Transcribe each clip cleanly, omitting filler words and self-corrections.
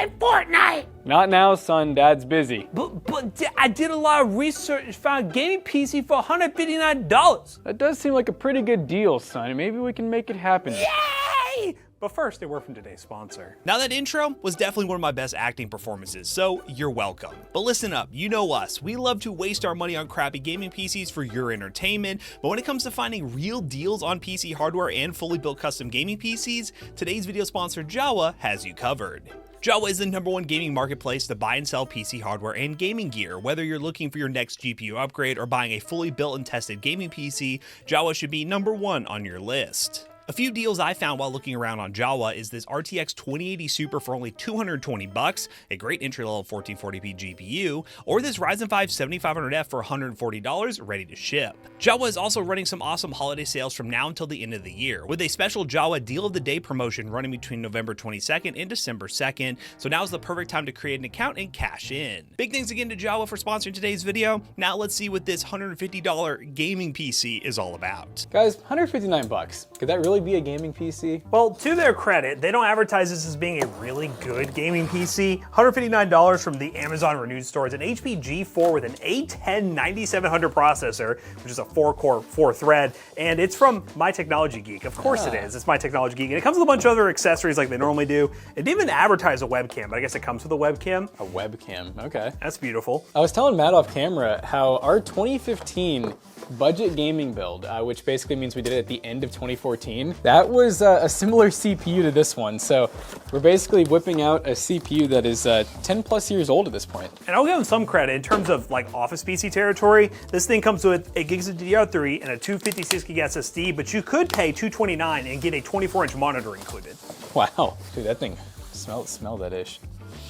play Fortnite. Not now, son. Dad's busy. But I did a lot of research and found a gaming PC for $159. That does seem like a pretty good deal, son. Maybe we can make it happen. Yay! But first, a word from today's sponsor. Now that intro was definitely one of my best acting performances, so you're welcome. But listen up, you know us. We love to waste our money on crappy gaming PCs for your entertainment, but when it comes to finding real deals on PC hardware and fully built custom gaming PCs, today's video sponsor Jawa has you covered. Jawa is the #1 gaming marketplace to buy and sell PC hardware and gaming gear. Whether you're looking for your next GPU upgrade or buying a fully built and tested gaming PC, Jawa should be #1 on your list. A few deals I found while looking around on Jawa is this RTX 2080 Super for only $220, a great entry-level 1440p GPU, or this Ryzen 5 7500F for $140 ready to ship. Jawa is also running some awesome holiday sales from now until the end of the year, with a special Jawa Deal of the Day promotion running between November 22nd and December 2nd, so now's the perfect time to create an account and cash in. Big thanks again to Jawa for sponsoring today's video. Now let's see what this $150 gaming PC is all about. Guys, $159. Could that really be a gaming PC? Well, to their credit, they don't advertise this as being a really good gaming PC. $159 from the Amazon Renewed store is an HP G4 with an A10 9700 processor, which is a 4-core, 4-thread, and it's from My Technology Geek. Of course it is. It's My Technology Geek, and it comes with a bunch of other accessories like they normally do. It didn't even advertise a webcam, but I guess it comes with a webcam. A webcam, okay. That's beautiful. I was telling Matt off camera how our 2015 budget gaming build, which basically means we did it at the end of 2014, that was a similar CPU to this one. So we're basically whipping out a CPU that is 10 plus years old at this point. And I'll give them some credit in terms of like office PC territory. This thing comes with 8 gigs of DDR3 and a 256 gig SSD, but you could pay $229 and get a 24-inch monitor included. Wow, dude, that thing, smell that ish.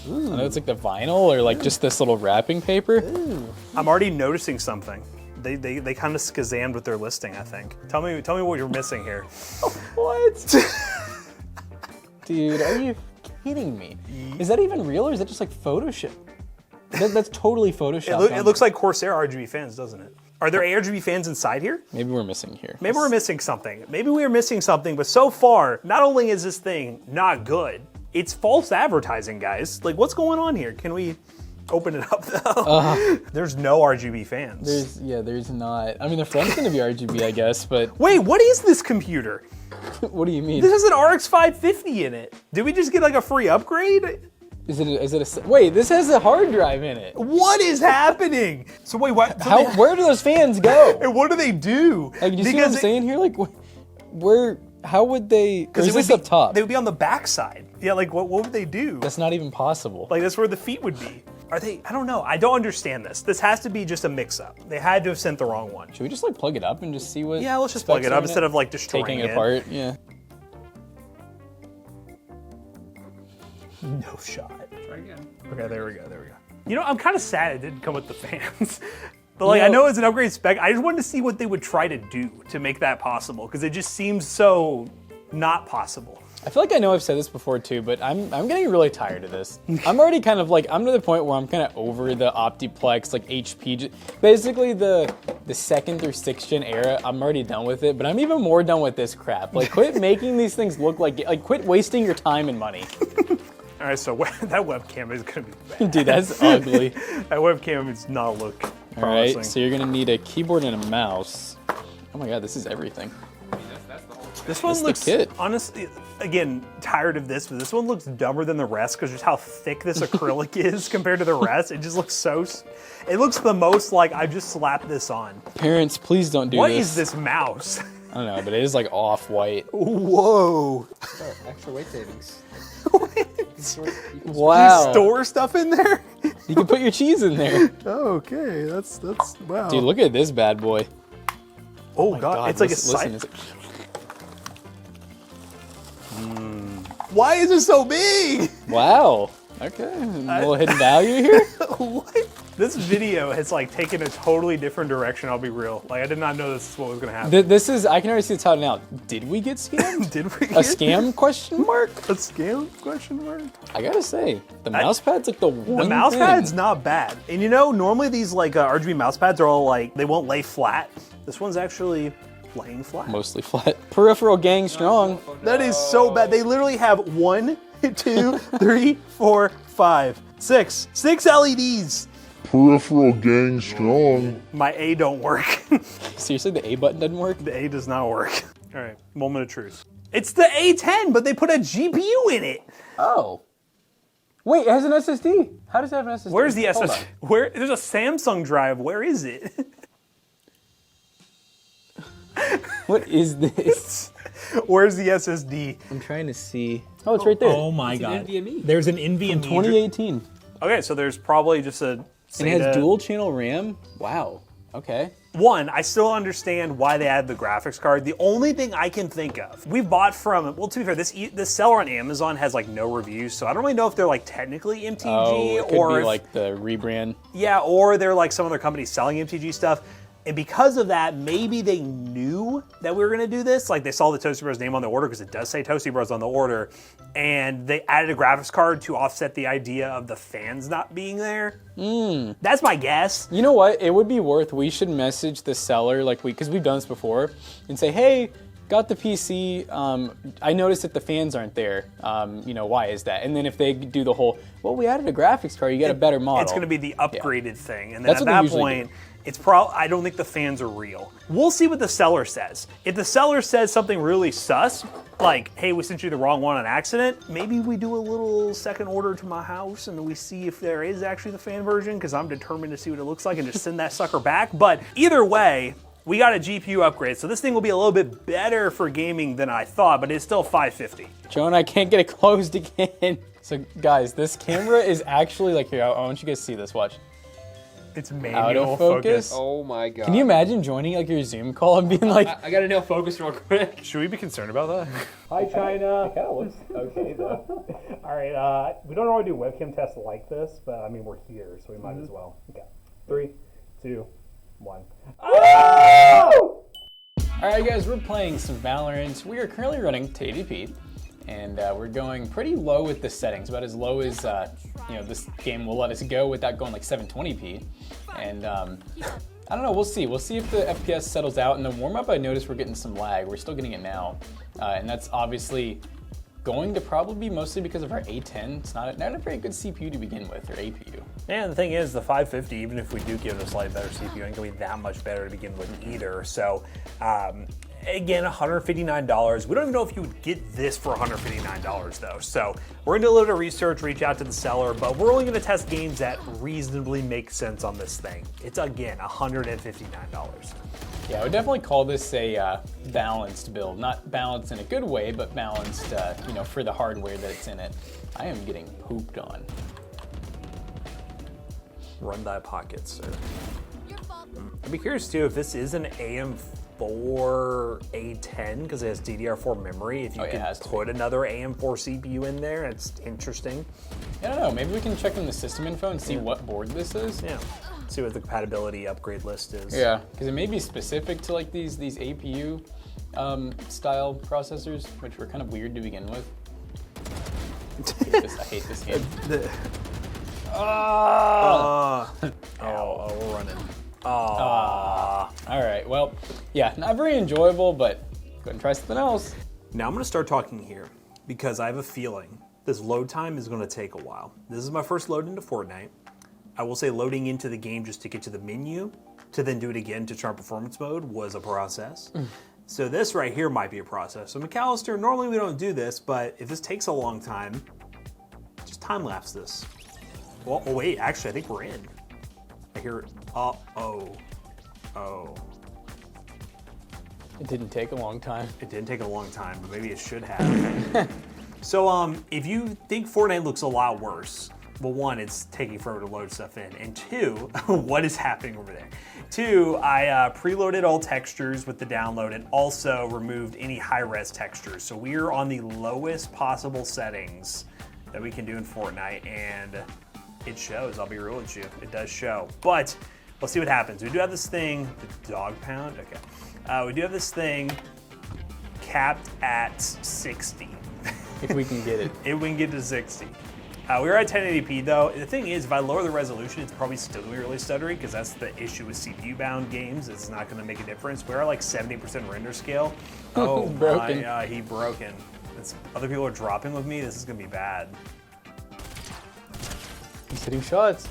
Ooh. I know it's like the vinyl or like just this little wrapping paper. Ooh. I'm already noticing something. They kind of skazammed with their listing, I think. Tell me what you're missing here. What? Dude, are you kidding me? Is that even real or is that just like Photoshop? That's totally Photoshop. It looks like Corsair RGB fans, doesn't it? Are there ARGB fans inside here? Maybe we're missing here. Maybe we're missing something. Maybe we are missing something, but so far, not only is this thing not good, it's false advertising, guys. Like, what's going on here? Can we open it up though? There's no RGB fans. There's not. I mean, the front's gonna be RGB, I guess, but. Wait, what is this computer? What do you mean? This has an RX 550 in it. Did we just get like a free upgrade? Wait, this has a hard drive in it. What is happening? So wait, what? So where do those fans go? And what do they do? Like, do you see what I'm saying here? Like, how would they, or is this up top? They would be on the back side. Yeah, like what would they do? That's not even possible. Like that's where the feet would be. Are they, I don't know, I don't understand this. This has to be just a mix-up. They had to have sent the wrong one. Should we just like plug it up and just see what? Yeah, let's just plug it up instead of like destroying taking it apart, yeah. No shot. Try again. Okay, there we go. You know, I'm kind of sad it didn't come with the fans. But like, I know it's an upgrade spec. I just wanted to see what they would try to do to make that possible, because it just seems so not possible. I feel like I know I've said this before too, but I'm getting really tired of this. I'm already kind of like, I'm to the point where I'm kind of over the Optiplex, like HP, basically the 2nd or 6th gen era, I'm already done with it, but I'm even more done with this crap. Like, quit making these things look like quit wasting your time and money. All right, so that webcam is gonna be bad. Dude, that's ugly. That webcam does not look promising. All right, so you're gonna need a keyboard and a mouse. Oh my God, this is everything. This one looks, honestly, again, tired of this, but this one looks dumber than the rest because just how thick this acrylic is compared to the rest. It just looks so, it looks the most like I just slapped this on. Parents, please don't do this. What is this mouse? I don't know, but it is like off-white. Whoa. Oh, extra weight savings. Wow. Do you store stuff in there? You can put your cheese in there. Okay, that's wow. Dude, look at this bad boy. Oh God, it's like a side. Why is it so big? Wow. Okay, a little hidden value here. What? This video has like taken a totally different direction, I'll be real. Like I did not know this is what was gonna happen. This is, I can already see the title now. Did we get scammed? Did we get a scam question mark? A scam question mark? I gotta say, the mouse pad's like the one The mouse thing. pad's not bad. And you know, normally these like RGB mouse pads are all like, they won't lay flat. This one's actually laying flat. Mostly flat. Peripheral gang strong. That is so bad. They literally have one 2, 3, 4, 5, 6. 6 LEDs. Peripheral gang strong. My A don't work. Seriously, the A button doesn't work? The A does not work. All right, moment of truth. It's the A10, but they put a GPU in it. Oh. Wait, it has an SSD. How does it have an SSD? Where's the Hold SSD? on. Where? There's a Samsung drive. Where is it? What is this? Where's the SSD? I'm trying to see. Oh, it's right there. Oh my god. There's an NVMe. 2018. Okay, so there's probably just a. And it has dual channel RAM? Wow. Okay. One, I still understand why they added the graphics card. The only thing I can think of, we've bought from, well, to be fair, this seller on Amazon has like no reviews, so I don't really know if they're like technically MTG Oh, it could or be if, like the rebrand. yeah, or they're like some other company selling MTG stuff. And because of that, maybe they knew that we were gonna do this. Like they saw the Toasty Bros name on the order because it does say Toasty Bros on the order. And they added a graphics card to offset the idea of the fans not being there. That's my guess. You know what? It would be we should message the seller, like because we've done this before, and say, hey, got the PC, I noticed that the fans aren't there. Why is that? And then if they do the whole, well, we added a graphics card, you get a better model. It's gonna be the upgraded thing. And then That's at what they that usually point, it's probably, I don't think the fans are real. We'll see what the seller says. If the seller says something really sus, like, hey, we sent you the wrong one on accident, maybe we do a little second order to my house and we see if there is actually the fan version, because I'm determined to see what it looks like and just send that sucker back. But either way, we got a GPU upgrade, so this thing will be a little bit better for gaming than I thought, but it's still $550. Joan, I can't get it closed again. So guys, this camera is actually like, here, I want you guys to see this, watch. It's manual Autofocus? focus. Oh my god. Can you imagine joining like your Zoom call and being like, I gotta nail focus real quick. Should we be concerned about that? Hi, China. kind of looks okay though. All right, we don't normally do webcam tests like this, but I mean, we're here, so we might as well. Okay. 3, 2, 1. All right, guys, we're playing some Valorant. We are currently running 1080p, and we're going pretty low with the settings, about as low as this game will let us go without going like 720p. And I don't know, we'll see. We'll see if the FPS settles out. In the warm-up, I noticed we're getting some lag. We're still getting it now, and that's obviously going to probably be mostly because of our A10. It's not a very good CPU to begin with, or APU. And the thing is, the 550, even if we do give it a slightly better CPU, ain't gonna be that much better to begin with either. So, again, $159. We don't even know if you would get this for $159 though. So we're gonna do a little bit of research, reach out to the seller, but we're only gonna test games that reasonably make sense on this thing. It's again, $159. Yeah, I would definitely call this a balanced build. Not balanced in a good way, but balanced, for the hardware that it's in it. I am getting pooped on. Run thy pockets, sir. I'd be curious too if this is an AM4 A10 because it has DDR4 memory. If you could put another AM4 CPU in there, it's interesting. I don't know. Maybe we can check in the system info and see what board this is. Yeah. See what the compatibility upgrade list is. Yeah, because it may be specific to like these APU style processors, which were kind of weird to begin with. I hate this game. We're running. All right, well, yeah, not very enjoyable, but go ahead and try something else. Now I'm gonna start talking here because I have a feeling this load time is gonna take a while. This is my first load into Fortnite. I will say loading into the game just to get to the menu, to then do it again to try performance mode was a process. So this right here might be a process. So McAllister, normally we don't do this, but if this takes a long time, just time lapse this. Well, oh wait, actually I think we're in. I hear it. Oh. It didn't take a long time. It didn't take a long time, but maybe it should have. So if you think Fortnite looks a lot worse, well, one, it's taking forever to load stuff in, and two, what is happening over there? Two, I preloaded all textures with the download and also removed any high-res textures. So we're on the lowest possible settings that we can do in Fortnite, and it shows, I'll be real with you, it does show. But let's see what happens. We do have this thing, the dog pound, okay. We do have this thing capped at 60. If we can get it. If we can get to 60. We're at 1080p though. The thing is, if I lower the resolution, it's probably still gonna be really stuttery because that's the issue with CPU-bound games. It's not gonna make a difference. We're at like 70% render scale. Oh, broken. he broken. other people are dropping with me. This is gonna be bad. He's hitting shots.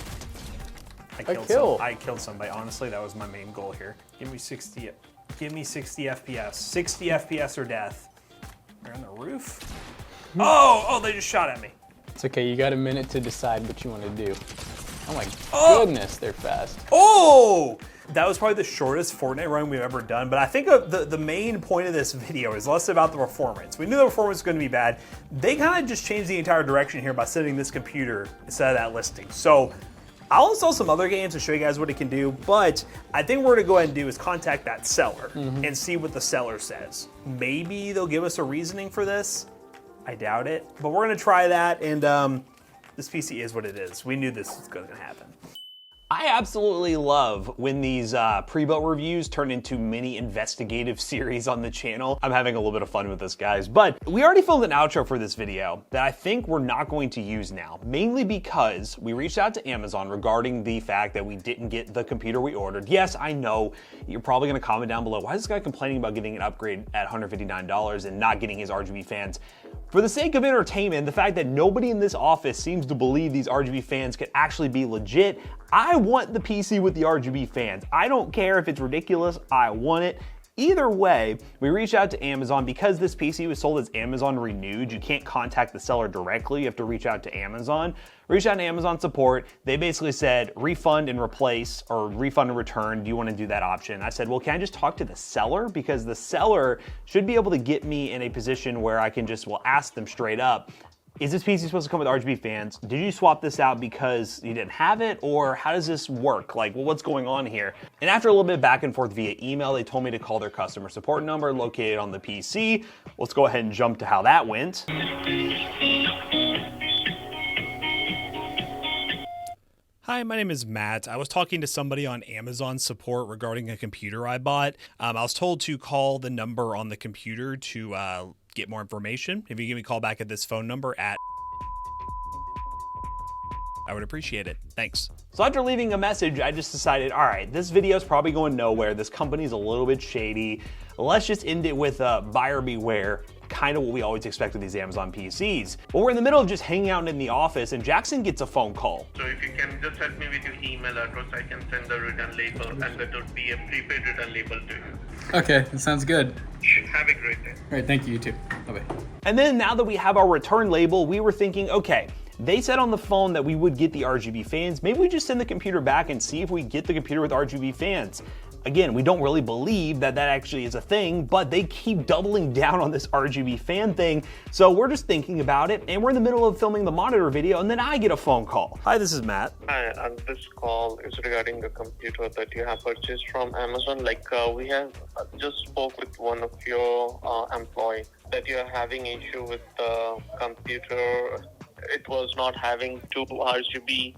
I killed somebody. Honestly, that was my main goal here. Give me 60. Give me 60 FPS. 60 FPS or death. They're on the roof. Oh, they just shot at me. It's okay, you got a minute to decide what you want to do. Oh my goodness, they're fast. Oh! That was probably the shortest Fortnite run we've ever done, but I think the main point of this video is less about the performance. We knew the performance was going to be bad. They kind of just changed the entire direction here by setting this computer instead of that listing. So I'll install some other games to show you guys what it can do, but I think what we're going to go ahead and do is contact that seller and see what the seller says. Maybe they'll give us a reasoning for this. I doubt it, but we're going to try that, and this PC is what it is. We knew this was going to happen. I absolutely love when these pre-built reviews turn into mini investigative series on the channel. I'm having a little bit of fun with this, guys. But we already filmed an outro for this video that I think we're not going to use now, mainly because we reached out to Amazon regarding the fact that we didn't get the computer we ordered. Yes, I know you're probably gonna comment down below, why is this guy complaining about getting an upgrade at $159 and not getting his RGB fans? For the sake of entertainment, the fact that nobody in this office seems to believe these RGB fans could actually be legit, I want the PC with the RGB fans. I don't care if it's ridiculous, I want it. Either way, we reached out to Amazon because this PC was sold as Amazon renewed. You can't contact the seller directly, you have to reach out to Amazon. Reached out to Amazon support. They basically said refund and replace, or refund and return. Do you want to do that option? I said, well, can I just talk to the seller? Because the seller should be able to get me in a position where I can just, ask them straight up, is this PC supposed to come with RGB fans? Did you swap this out because you didn't have it? Or how does this work? Like, what's going on here? And after a little bit back and forth via email, they told me to call their customer support number located on the PC. Let's go ahead and jump to how that went. Hi, my name is Matt. I was talking to somebody on Amazon support regarding a computer I bought. I was told to call the number on the computer to get more information. If you give me a call back at this phone number I would appreciate it. Thanks. So after leaving a message, I just decided, all right, this video is probably going nowhere. This company's a little bit shady. Let's just end it with buyer beware. Kind of what we always expect with these Amazon PCs. Well, we're in the middle of just hanging out in the office and Jackson gets a phone call. So if you can just help me with your email address, I can send the return label and that would be a prepaid return label to you. Okay, that sounds good. Have a great day. All right, thank you, you too. Bye-bye. And then now that we have our return label, we were thinking, okay, they said on the phone that we would get the RGB fans. Maybe we just send the computer back and see if we get the computer with RGB fans. Again, we don't really believe that that actually is a thing, but they keep doubling down on this RGB fan thing. So we're just thinking about it, and we're in the middle of filming the monitor video, and then I get a phone call. Hi, this is Matt. Hi, and this call is regarding the computer that you have purchased from Amazon. We have just spoke with one of your employees that you are having issue with the computer. It was not having 2 RGB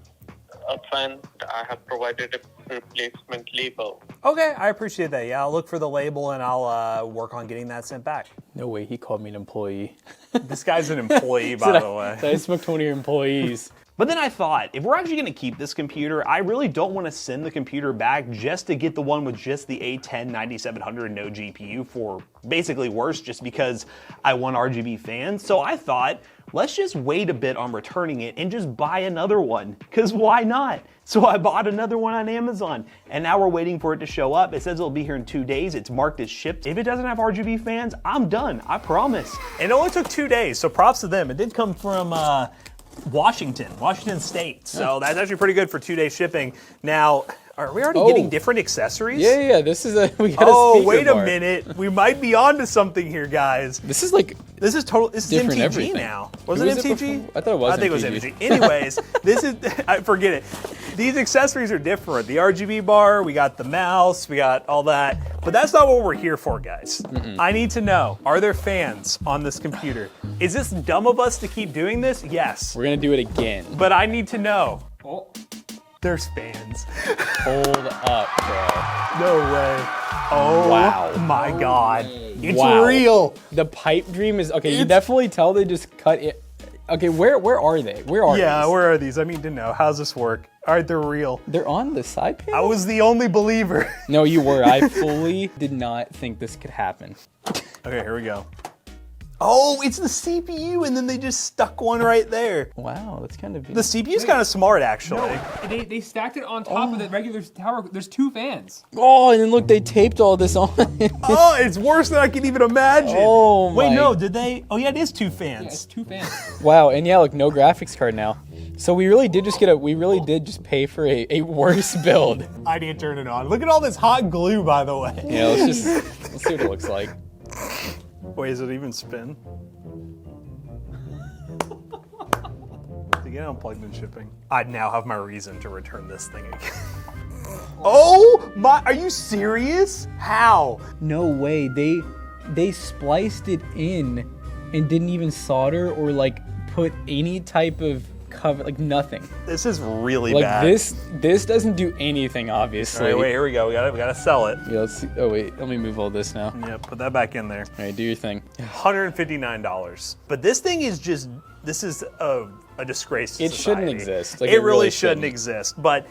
fan. I have provided a replacement label. Okay, I appreciate that. Yeah, I'll look for the label and I'll work on getting that sent back. No way, he called me an employee. This guy's an employee, by the way. So I smoked one of your employees. But then I thought, if we're actually gonna keep this computer, I really don't wanna send the computer back just to get the one with just the A10 9700 no GPU for basically worse, just because I want RGB fans. So I thought, let's just wait a bit on returning it and just buy another one, because why not? So I bought another one on Amazon, and now we're waiting for it to show up. It says it'll be here in 2 days. It's marked as shipped. If it doesn't have RGB fans, I'm done, I promise. And it only took 2 days, so props to them. It did come from Washington State. So that's actually pretty good for 2-day shipping. Now, are we already getting different accessories? Yeah, this is we got Oh, a speaker wait a bar. minute. We might be onto something here, guys. This is like This is different MTG everything. now. Was Who it was it MTG? before? I thought it was I think MTG. it was MTG. Anyways, this is, I forget it. These accessories are different. The RGB bar, we got the mouse, we got all that. But that's not what we're here for, guys. I need to know, are there fans on this computer? Is this dumb of us to keep doing this? Yes. we're gonna do it again. But I need to know. There's fans. Hold up, bro. No way. Oh Wow. my God. It's Wow. real. The pipe dream is okay. You definitely tell they just cut it. Okay, where are they? Where are Yeah, these? where are these? I need to know. How's this work? All right, they're real. They're on the side I panel? was the only believer. No, you were. I fully did not think this could happen. Okay, here we go. Oh, it's the CPU, and then they just stuck one right there. Wow, that's kind of. The CPU's kind of smart, actually. No, they stacked it on top of the regular tower. There's 2 fans. Oh, and then look, they taped all this on. Oh, it's worse than I can even imagine. Oh, Wait, my- no, did they? Oh, yeah, it is 2 Yeah, it's fans. 2 fans. Wow, and yeah, look, no graphics card now. So we really did just pay for a worse build. I need to turn it on. Look at all this hot glue, by the way. Yeah, let's see what it looks like. Wait, does it even spin? To get unplugged and shipping. I now have my reason to return this thing again. Oh my, are you serious? How? No way, they spliced it in and didn't even solder or like put any type of cover, like nothing. This is really Like bad. this doesn't do anything, obviously. All right, wait, here we go. We gotta sell it. Yeah, let's see. Oh wait, let me move all this now. Yeah, put that back in there. All right, do your thing. $159. But this thing is just, this is a disgrace to It shouldn't society. exist. Like, it it really really shouldn't shouldn't. exist. But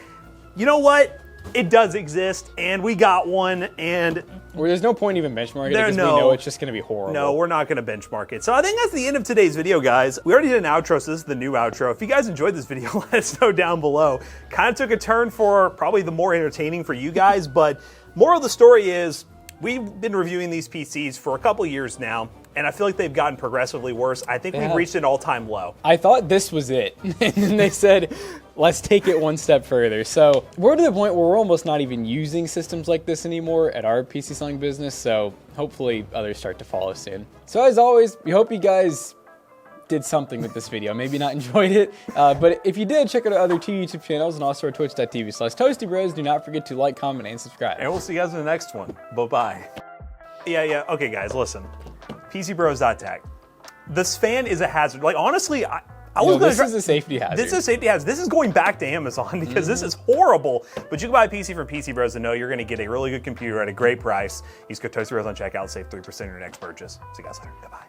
you know what? It does exist, and we got one, and Well, there's no point even benchmarking it There- because no. we know it's just gonna be horrible. no, we're not going to benchmark it. So I think that's the end of today's video, guys. We already did an outro, so this is the new outro. If you guys enjoyed this video, let us know down below. Kind of took a turn for probably the more entertaining for you guys, but moral of the story is we've been reviewing these PCs for a couple years now, and I feel like they've gotten progressively worse. I think we've have. reached an all-time low. I thought this was it. And then they said, let's take it one step further. So we're to the point where we're almost not even using systems like this anymore at our PC selling business. So hopefully others start to follow soon. So as always, we hope you guys did something with this video. Maybe not enjoyed it, but if you did, check out our other 2 YouTube channels and also our twitch.tv/ToastyBros. Do not forget to like, comment, and subscribe. And we'll see you guys in the next one. Bye-bye. Yeah. Okay, guys, listen. PCBros.tech. This fan is a hazard. Like, honestly, I was No, going this is a safety hazard. This is a safety hazard. This is going back to Amazon because this is horrible. But you can buy a PC from PC Bros and know you're going to get a really good computer at a great price. Use code ToastyBros on checkout. Save 3% on your next purchase. See you guys later. Goodbye.